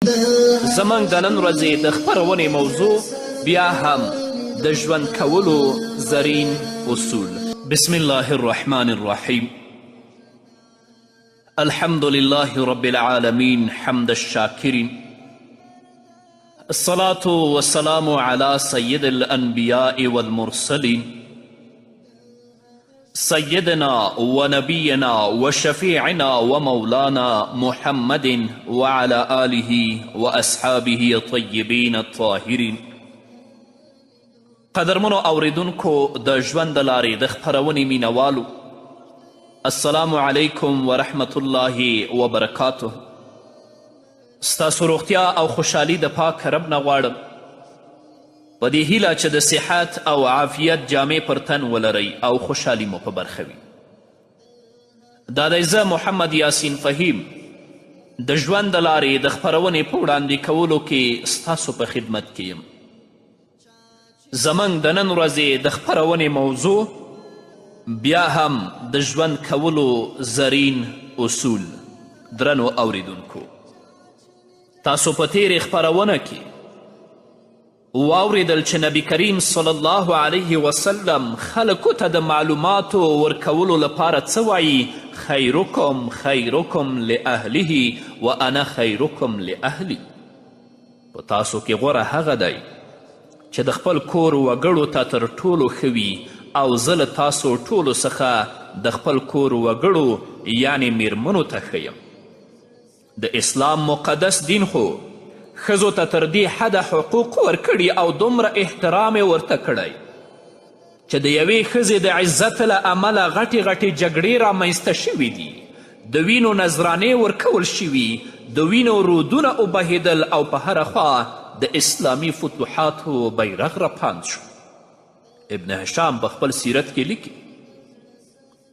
زموږ د نن ورځې د خپرونې موضوع بیا هم د ژوند کولو زرین اصول. بسم الله الرحمن الرحیم. الحمد لله رب العالمین حمد الشاکرین. الصلاة والسلام على سید الانبیاء والمرسلین سیدنا و نبینا و شفیعنا و مولانا محمد وعلى آله و اصحابه الطیبین الطاهرین. قدرمنو اوریدونکو د ژوند د لارې د خپرونې مینوالو، السلام علیکم و رحمت الله وبرکاته. ستاسو روغتیا او خوشحالي د پاک رب نه غواړم، په دې هیله چې د صحت او عافیت جامې پر تن ولرئ او خوشحالي مو په برخه وي. دا دی زه محمد یاسین فهیم د ژوند د لارې د خپرونې په وړاندې کولو کې ستاسو په خدمت کې یم. زموږ د نن ورځې د خپرونې موضوع بیا هم د ژوند کولو زرین اصول. درنو اوریدونکو، تاسو په تیرې خپرونه کې واوریدل چې نبی کریم صلی الله علیه وسلم خلکو ته د معلوماتو ورکولو لپاره څه وایي؟ خیرکم خیرکم لاهله و انا خیرکم لاهلی. په تاسو کې غوره هغه دی چې د خپل کور وګړو ته تر ټولو ښه وي، او زه له تاسو ټولو څخه د خپل کور وګړو یعنی میرمنو ته ښه یم. د اسلام مقدس دین خو ښځو ته تر دې حده حقوق ورکړي او دومره احترام یې ورته کړی چې د یوې ښځې د عزت له امله غټې غټې جګړې رامنځته شوي دي، د وینو نذرانې ورکول شوي، د وینو رودونه وبهېدل، او په هره خوا د اسلامي فتوحاتو بیرغ راپاند شو. ابن هشام په خپل سیرت کې لیکي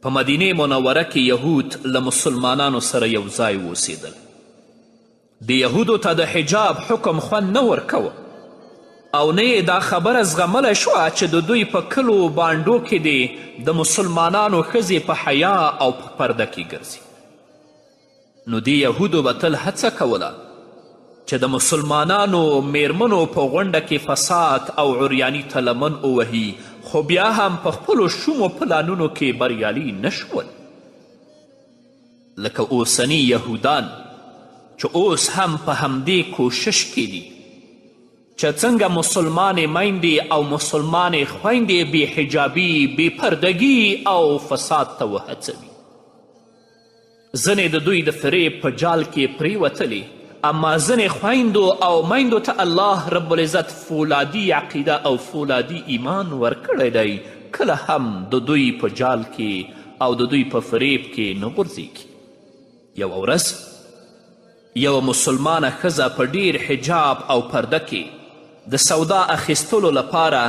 په مدینې منوره کې یهود له مسلمانانو سره یو ځای اوسېدل. د یهودو ته د حجاب حکم خوند نه ورکوه، او نه یې دا خبره زغملی شوه چې د دوی په کلو بانډو کې دی د مسلمانانو ښځې په حیا او په پرده کې ګرځي. نو دې یهودو به تل هڅه کوله چې د مسلمانانو میرمنو په غونډه کې فساد او عریاني ته لمن ووهي، خو بیا هم په خپلو شومو پلانونو کې بریالي نشول. لکه اوسني یهودان چې اوس هم په همدې کوشش کې دي چې څنګه مسلمانې میندې او مسلمانې خویندې بې حجابي، بې پردګي او فساد ته وهڅوي. ځینې د دوی د فریب په جال کې پریوتلي، اما ځینې خویندو او میندو ته الله رب العزت فولادي عقیده او فولادي ایمان ورکړی دی، کله هم د دوی په جال کې او د دوی په فریب کې نه غورځېږي. یوه ورځ یوه مسلمانه ښځه په ډیر حجاب او پرده کې د سودا اخیستلو لپاره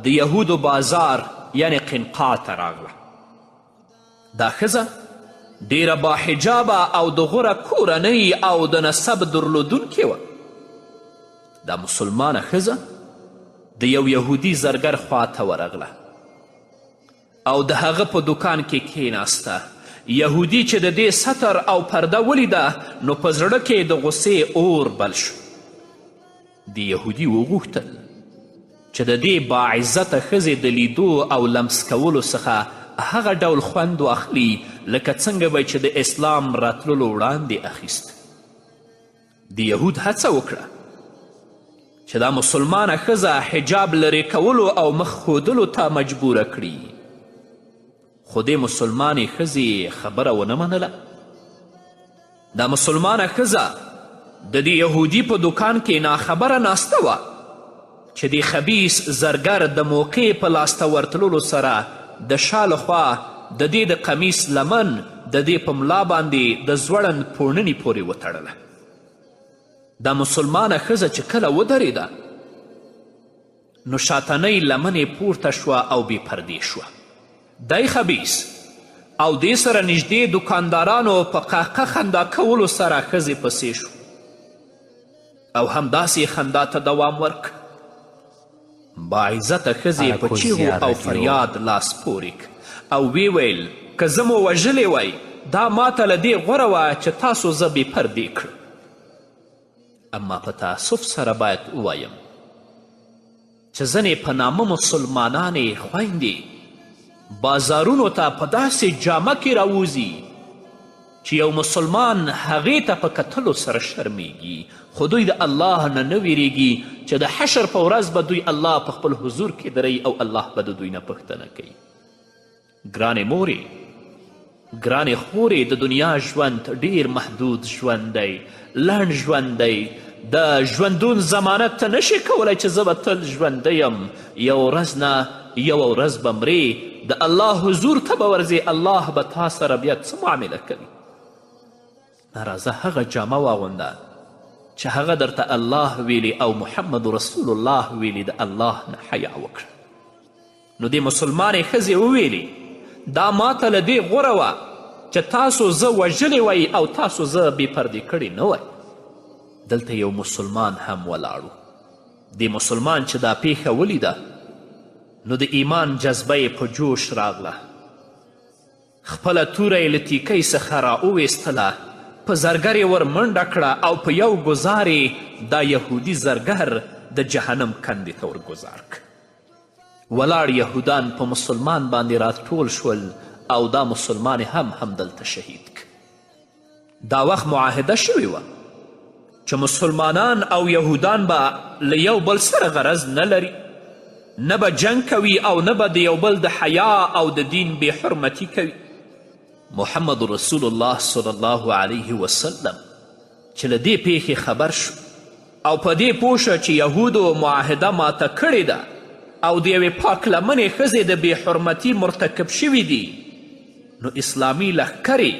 د یهودو بازار یعنی قنقاع ته راغله. دا ښځه ډیره باحجابه او د غوره کورنۍ او د نسب درلودونکې وه. دا مسلمانه ښځه د یو یهودي زرګر خواته ورغله او د هغه په دوکان کې کیناسته. یهودي چې د دې ستر او پرده ولیده نو په زړه کې د غصې اور بل شو. د یهودي وغوښتل چې د دې باعزته ښځې د لیدو او لمس کولو څخه هغه ډول خوند واخلي لکه څنګه به چې د اسلام راتللو وړاندې اخیست. د یهود هڅه وکړه چې دا مسلمانه ښځه حجاب لرې کولو او مخ ښودلو ته مجبوره کړي، خو دې مسلمانې ښځې خبره ونه منله. دا مسلمانه ښځه د دې یهودي په دوکان کې ناخبره ناسته وه چې دې خبیث زرګر د موقع په لاسته ورتللو سره د شا لخوا د دې د قمیص لمن د دې په ملا باندې د زوړند پوړنې پورې وتړله. دا مسلمانه ښځه چې کله ودرېده نو شاتنۍ لمنې پورته شوه او بې پردې شوه. دی خبیث او دې سره نږدې دکاندارانو په قهقه خندا کولو سره ښځې پسې شو او همداسې خندا ته دوام ورک. باعزته ښځې په چیغو او فریاد لاس پورې او وی ویل که زه مو وژلی وی دا ماته له دې غوره وه چې تاسو زه بې پردې کړم. اما په تاسف سره باید ووایم چې ځینې په نامه مسلمانانې خویندې بازارونو ته په داسې جامه کې راوځي چې یو مسلمان هغې ته په کتلو سره شرمیږي، خو دوی د الله نه نه ویریږي چې د حشر په ورځ به دوی الله په خپل حضور کې دروي او الله به د دوی نه پوښتنه کوي. ګرانې مورې، ګرانې خورې، د دنیا ژوند ډیر محدود ژوند دی، لنډ ژوند دی. د ژوندون ضمانت ته نشي کولی چې زه به تل ژوندی یم، یو ورځ نه یوه ورځ به مرې، د الله حضور ته به ورځې، الله به تا سره بیا څه معامله کوي. راځه هغه جامه واغونده چې هغه درته الله ویلي او محمد رسول الله ویلي، د الله نه حیا وکړه. نو دې مسلمانې ښځې وویلې دا ماته له دې غوره وه چې تاسو زه وژلی وی او تاسو زه بې پردې کړې نه وی. دلته یو مسلمان هم ولاړو. دې مسلمان چې دا پیښه ولیده نو د ایمان جذبه یې په جوش راغله، خپله توره یې له تیکۍ څخه راوویستله، په زرګر یې ور منډه کړه او په یو ګزار دا یهودي زرګر د جهنم کندې ته ورګزار کړ. ولاړ یهودان په مسلمان باندې راټول شول او دا مسلمان هم دلته شهید کړ. دا وخت معاهده شوې وه چې مسلمانان او یهودان به له یو بل سره غرض نه لري، نه به جنگ کوي او نه به د یو بل د حیا او د دین بې حرمتي کوي. محمد رسول الله صلی الله علیه وسلم چې له دې پیښې خبر شو او په دې پوه شه چې یهودو معاهده ماته کړې ده او د یوې پاک لمنې ښځې د بې حرمتي مرتکب شوي دي، نو اسلامي لښکرې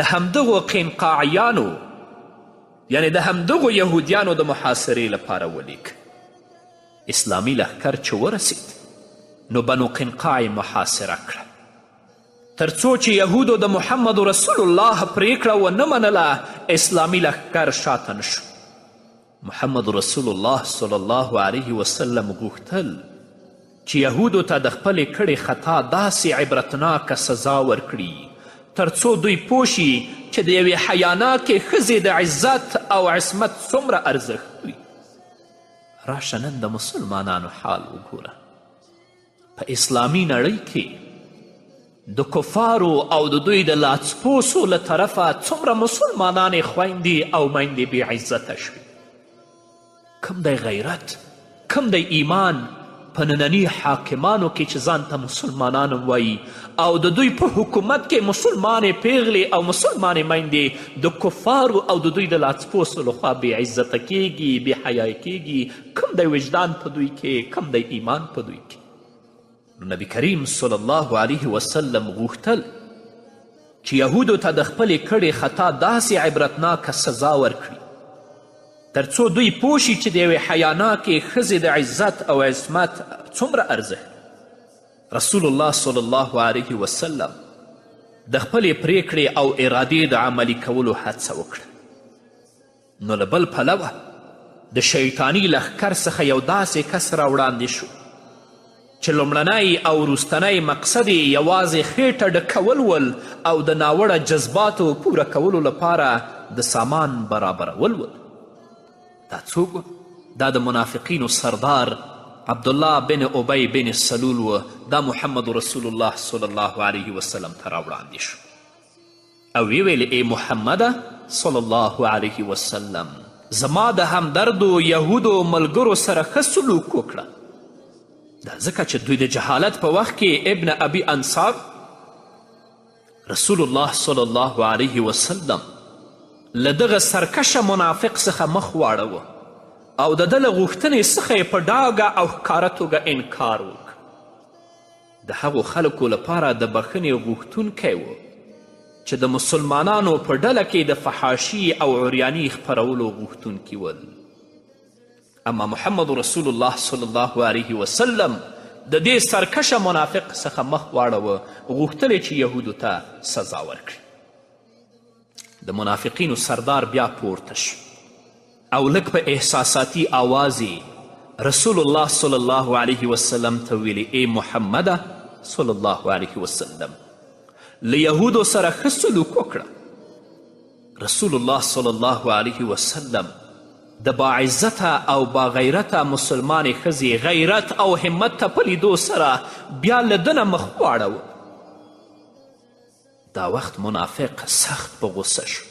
د همدغو قینقاعیانو یعنی د همدغو یهودیانو د محاصرې لپاره ولیک. اسلامي لښکر چې ورسید نو بنو قینقاع یې محاصره کړه، تر څو چې یهودو د محمد رسول الله پریکړه ونه منله اسلامي لښکر شاته نشو. محمد رسول الله صلی الله علیه وسلم غوښتل چې یهودو ته د خپلې کړې خطا داسې عبرتناکه سزا ورکړي تر څو دوی پوه شي چې د یوې حیاناکې ښځې د عزت او عصمت څومره ارزښت وي. راشه نن د مسلمانانو حال وګوره. په اسلامي نړۍ کې د کفارو او د دوی د لاسپوسو له طرفه څومره مسلمانانې خویندې او میندې بې عزته شوې. کم دی غیرت، کم دی ایمان په ننني حاکمانو کې چې ځان ته مسلمانان وایي او د دوی په حکومت کې مسلمانې پیغلې او مسلمانې میندې د کفارو او د دوی د لاسپوسو لخوا بې عزته کیږي، بې حیایه کیږي. کم دی وجدان په دوی کې، کم دی ایمان په دوی کې. نبی کریم صلی الله علیه وسلم غوښتل چې یهودو ته د خپلې کړې خطا داسې عبرتناکه سزا ورکړي تر څو دوی پوه شي چې د یوې حیاناکې ښځې د عزت او عصمت څومره ارزښت. رسول الله صلی الله علیه وسلم د خپلې پریکړې او ارادې د عملي کولو هڅه وکړه. نو له بل پلوه د شیطاني لښکر څخه یو داسې کس راوړاندې شو چې لومړنی او وروستنی مقصد یې یوازې خېټه ډکول ول او د ناوړه جذباتو پوره کولو لپاره د سامان برابرول ول. دا څوک و؟ دا د منافقینو سردار عبدالله بن ابی بن سلول و. دا محمد رسول الله صلی الله علیه وسلم ته راوړاندې شو او ویل ای محمده صلی الله علیه وسلم زما د همدردو یهودو ملګرو سره ښه سلوک وکړه. دا ځکه چې دوی د جهالت په وخت کې ابن ابي انصار رسول الله صلی الله علیه وسلم له دغه سرکشه منافق څخه مخ واړوه او د ده له غوښتنې څخه یې په ډاګه او ښکاره توګه انکار وکړ. د هغو خلکو لپاره د بخښنې غوښتونکی و چې د مسلمانانو په ډله کې د فحاشي او عریاني خپرولو غوښتونکي ول. اما محمد رسول الله صلی الله علیه وسلم د دې سرکشه منافق څخه مخ واړوه، غوښتل چې یهودو ته سزا ورکړي. د منافقینو سردار بیا پورته شو او لږ په احساساتي آواز رسول الله صلی الله علیه وسلم ته ویلي ای محمده صلی الله علیه وسلم له یهودو سره ښه سلوک وکړه. رسول الله صلی الله علیه وسلم د باعزته او باغیرته مسلمانې ښځې غیرت او همت ته په لیدو سره بیا له ده نه مخ واړوه. دا وخت منافق سخت په غصه شو.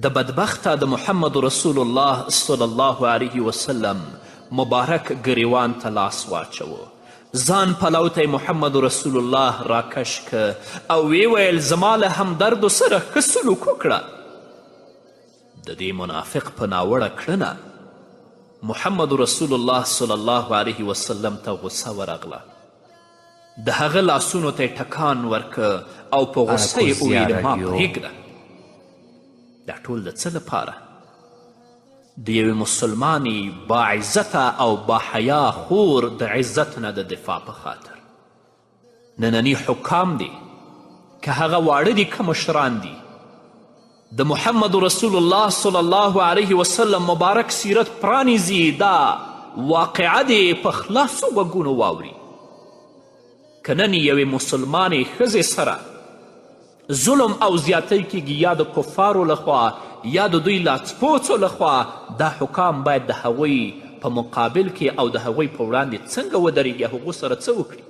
د بدبخته د محمد رسول الله صلی الله علیه وسلم مبارک گریوان ته لاس واچوه. ځان پلو ته محمد رسول الله راکش که او وی ویل زما له همدردو سره ښه سلوک وکړه. د دې منافق په ناوړه کړنه محمد رسول الله صلی الله علیه وسلم ته غصه ورغله. د هغه لاسونو ته ټکان ورکه او په غصه یې وویل ما پرېږده. دا ټول د څه لپاره؟ د یوې مسلمانې باعزته او باحیا خور د عزت نه د دفاع په خاطر. ننني حکام دي که هغه واړه دي که مشران دي، د محمد رسول الله صلی الله علیه وسلم مبارک سیرت پرانیزي، دا واقعه دې په خلاصو غوږونو واوري. که نن یوې مسلمانې ښځې سره ظلم او زیاتی کیږي یا د کفارو لخوا یا د دوی لاڅپوڅو لخوا، دا حکام باید د هغوی په مقابل کې او د هغوی په وړاندې څنګه ودرېږي، هغو سره څه وکړي.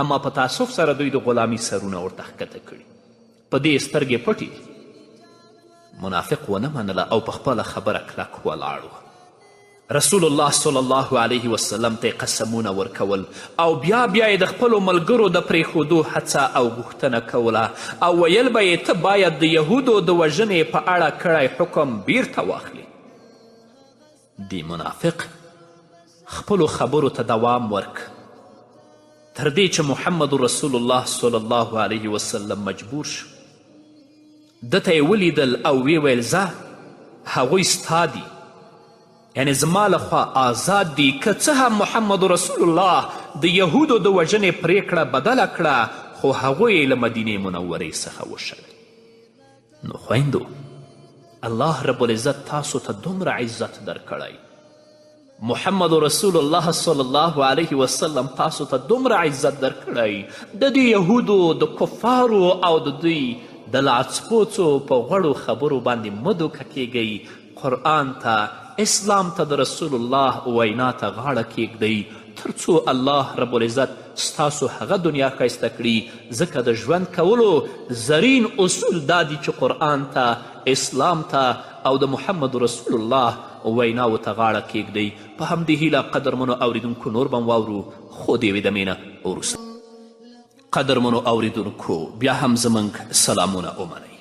اما په تاسف سره دوی د غلامي سرونه ورته ښکته کړي، په دې سترګې پټې دي. منافق ونه منله او په خپله خبره کلک ولاړ و. رسول الله صلی الله علیه وسلم ته قسمونه ورکول او بیا یې د خپلو ملګرو د پرېښودو هڅه او غوښتنه کوله او ویل به یې ته باید د یهودو د وژنې په اړه کړی حکم بیرته واخلي. دی منافق خپلو خبرو ته دوام ورک تر دې چې محمد رسول الله صلی الله علیه وسلم مجبور شو. ده ته یې ولیدل او وی ویل زه هغوی ستا دي، یعنی زما لخوا آزاد دي. که څه هم محمد رسول الله د یهودو د وژنې پریکړه بدله کړه، خو هغوی له مدینې منورې څخه وشړل. نو خویندو، الله رب العزت تاسو ته دومره عزت درکړی، محمد رسول الله صلی الله علیه وسلم تاسو ته دومره عزت درکړی، د دې یهودو د کفارو او د دوی د لاڅپوڅو په غوړو خبرو باندې مه دوکه کیږئ. قرآن ته، اسلام ته، د رسول الله وینا ته غاړه کیږدئ تر څو الله رب العزت ستاسو هغه دنیا ښایسته کړي. ځکه د ژوند کولو زرین اصول دا دي چې قرآن ته، اسلام ته او د محمد رسول الله ویناو ته غاړه کیږدئ. په همدې هیله قدرمنو اوریدونکو نور به واورو، خو د یوې دمې نه وروسته. قدرمنو اوریدونکو بیا هم زموږ سلامونه ومنئ.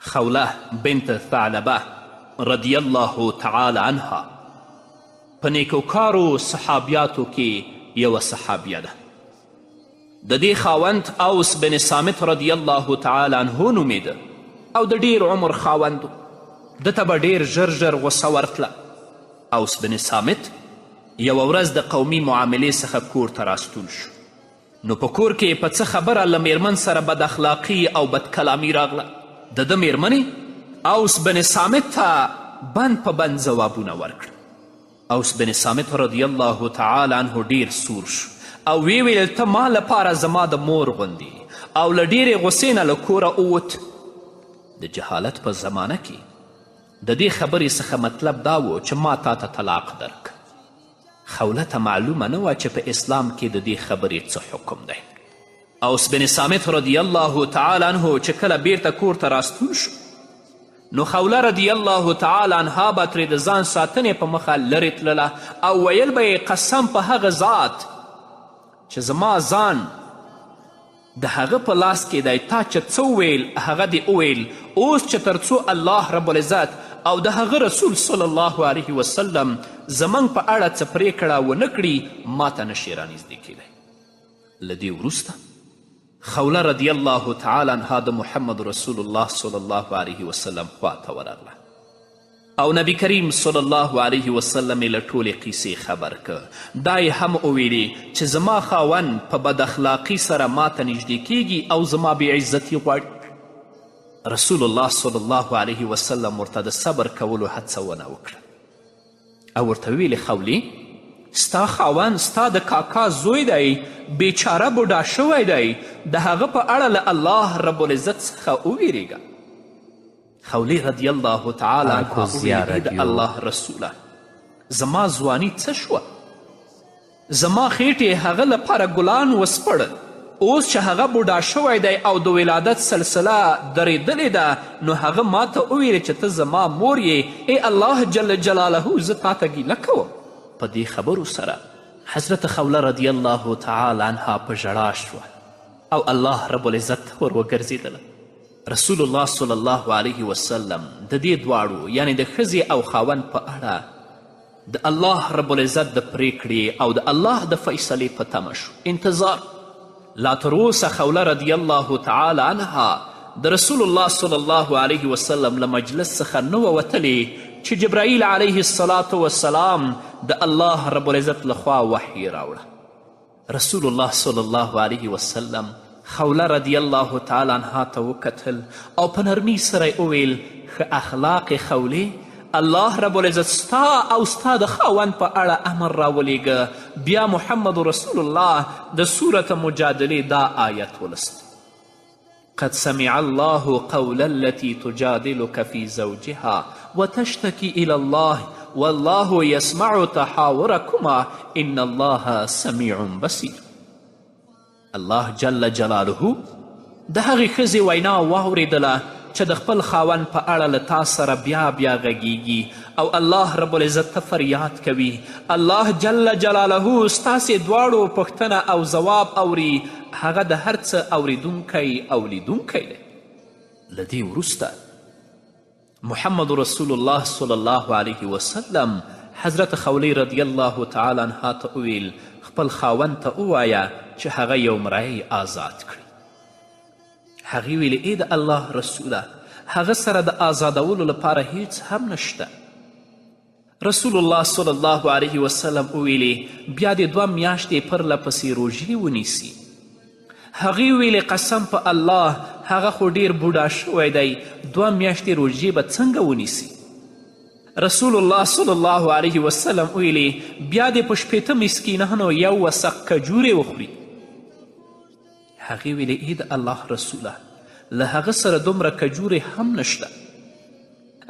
خوله بنت ثعلبه رضی الله تعالی عنها په نیکوکارو صحابیاتو کې یوه صحابیه ده. د دې خاوند اوس بن صامت رضی الله تعالی عنه نومیده او د ډیر عمر خاوند و. ده ته به ډیر ژر ژر غصه ورتله. اوس بن صامت یوه ورځ د قومي معاملې څخه کور ته راستون شو. نو په کور کې په څه خبره له میرمن سره بد اخلاقي او بد کلامي راغله. د ده میرمنې اوس بن صامت ته بند په بند ځوابونه ورکړه. اوس بن صامت رضی الله تعالی عنه ډیر سور شو او وی ویل ته ما لپاره زما د مور غوندې، او له ډیرې غصې نه له کوره ووت. د جهالت په زمانه کې د دې خبرې څخه مطلب دا و چې ما تا ته طلاق درک. خوله ته معلومه نه وه چې په اسلام کې د دې خبرې څه حکم دی. اوس بن صامت رضی الله تعالی عنه چې کله بیرته کور ته راستون شو، نو خوله رضی الله تعالی عنها به ترې د ځان ساتنې په مخه لرې تلله او ویل به یې قسم په هغه ذات چې زما ځان د هغه په لاس کې دی، تا چې څه وویل هغه دې وویل. اوس چې تر څو الله رب العزت او د هغه رسول صلی الله علیه وسلم زموږ په اړه څه پرېکړه ونه کړي، ما ته نشي رانږدې کیدی. له دې وروسته خوله رضی الله تعالی عنها د محمد رسول الله صلی الله علیه وسلم خواته ورغله او نبی کریم صلی الله علیه وسلم یې له ټولې قیسې خبر که. دا یې هم وویلې چې زما خاوند په بد اخلاقي سره ما ته نږدې کیږي او زما بې عزتي غواړي. رسول الله صلی الله علیه وسلم ورته د صبر کولو هڅونه وکړه او ورته ویلې خولې، ستا خاوند ستا د کاکا زوی دی، بیچاره بوډا شوی دی، د هغه په اړه له الله رب العزت څخه وویرېږه. خولې رضی الله تعالی عنها وویل د الله رسوله زما ځواني څه شوه؟ زما خېټې هغه لپاره ګلان وسپړل، اوس چې هغه بوډا شوی دی او د ولادت سلسله درېدلې ده، نو هغه ما ته وویلې چې ته زما مور یې. ای الله جل جلاله زه تا ته ګیله کوم. په دې خبرو سره حضرت خوله رضی الله تعالی عنها په ژړا شوه او الله رب العزت ور وګرځېدله. رسول الله صلی الله علیه وسلم د دې دواړو یعنی د ښځې او خاوند په اړه د الله رب العزت د پریکړې او د الله د فیصلې په تمه شو. انتظار لا تر اوسه خوله رضی الله تعالی عنها د رسول الله صلی الله علیه وسلم له مجلس څخه نه وه وتلې چې جبرائیل علیه الصلاة والسلام د الله رب العزت لخوا وحی راوړه. رسول الله صلی الله علیه وسلم خوله رضی الله تعالی عنها ته وکتل او په نرمي سره یې وویل ښه اخلاق خولې، الله رب العزت ستا او ستا د خاوند په اړه امر راولیږه. بیا محمد رسول الله د سورة مجادلې دا آیت ولست: قد سمع الله قول التي تجادلك في زوجها وتشتكي إلى الله والله يسمع تحاوركما إن الله سميع بصير. الله جل جلاله د هغې ښځې وینا واورېدله چې د خپل خاوند په اړه له تا سره بیا بیا غږیږي او الله رب العزت ته فریاد کوي. الله جل جلاله ستاسې دواړو پوښتنه او ځواب اوري. هغه د هر څه اوریدونکی او لیدونکی دی. له دې وروسته محمد رسول الله صلی الله علیه وسلم حضرت خولې رضی الله تعالی عنها ته وویل خپل خاوند ته ووایه چې هغه یو مریی آزاد کړي. هغې ویلې ای د الله رسوله هغه سره د آزادولو لپاره هیڅ هم نشته. رسول الله صلی الله علیه وسلم وویلې بیا د 2 میاشتې پرله پسې روژې ونیسي. هغې ویلې قسم په الله هغه خو ډیر بوډا شوی دی، 2 میاشتې روژې به څنګه ونیسي؟ رسول الله صلی الله علیه وسلم ویلې بیا دې په 80 مسکینانو یو وسق کجورې وخوري. هغې ویلې ای د الله رسوله له هغه سره دومره کجورې هم نشته.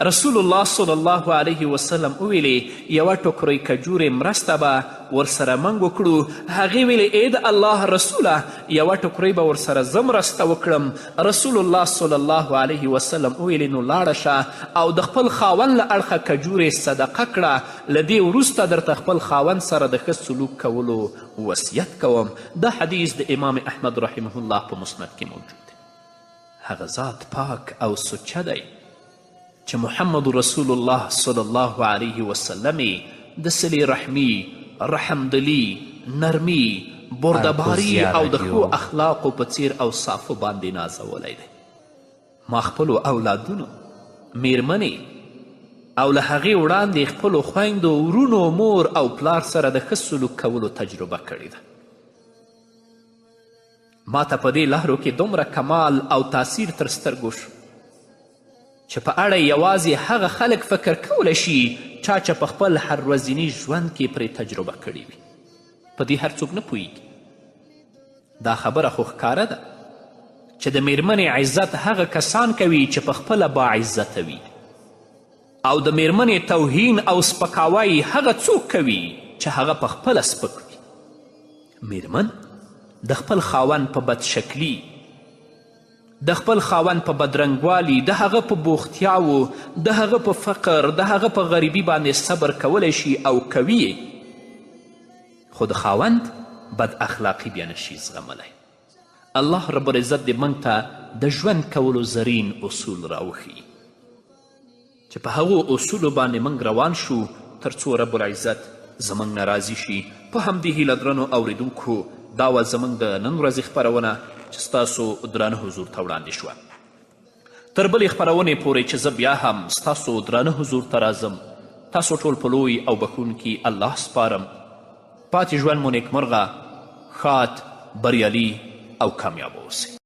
رسول الله صلی الله علیه وسلم وویلې یوه ټوکرۍ کجورې مرسته به ورسره موږ وکړو. هغې ویلې ای د الله رسوله یوه ټوکرۍ به ورسره زه مرسته وکړم. رسول الله صلی الله علیه وسلم وویلې نو لاړه شه او د خپل خاوند له اړخه کجورې صدقه کړه. له دې وروسته درته خپل خاوند سره د ښه سلوک کولو وصیت کوم. دا حدیث د امام احمد رحمه الله په مسند کې موجود دی. هغه ذات پاک او سچه دی چې محمد رسول الله صلی الله علیه وسلم د صلې رحمي، رحمدلي، نرمي، بردباري او د ښو اخلاقو په څیر اوصافو باندې نازولی دی. ما خپلو اولادونو، میرمنې او له هغې وړاندې خپلو خویندو، ورونو، مور او پلار سره د ښه سلوک کولو تجربه کړې ده. ما ته په دې لارو کې دومره کمال او تاثیر تر سترګو شو چې په اړه یوازې هغه خلک فکر کولی شي چا چې په خپل هر ورځني ژوند کې پرې تجربه کړې وي. په دې هر څوک نه پوهیږي. دا خبره خو ښکاره ده چې د میرمنې عزت هغه کسان کوي چې په خپله باعزته وي او د میرمنې توهین او سپکاوی هغه څوک کوي چې هغه په خپله سپک وي. میرمن د خپل خاوند په بدشکلي، د خپل خاوند په بدرنګوالي، د هغه په بوختیاو، د هغه په فقر، د هغه په غریبي باندې صبر کولی شي او کوي، خو د خاوند بد اخلاقي بیا نشي زغملی. الله رب العزت دې موږ ته د ژوند کولو زرین اصول راوښیي چې په هغو اصولو باندې موږ روان شو تر څو رب العزت زموږ نه راضي شي. په همدې هیله درنو اوریدونکو دا وه زموږ د نن ورځې خپرونه چې ستاسو درانه حضور ته وړاندې شوه. تر بلې خپرونې پورې چې زه بیا هم ستاسو درانه حضور ته راځم، تاسو ټول په لوی او بخښونکي الله سپارم. پاتې ژوند مو نیکمرغه، ښاد، بریالي او کامیاب اوسئ.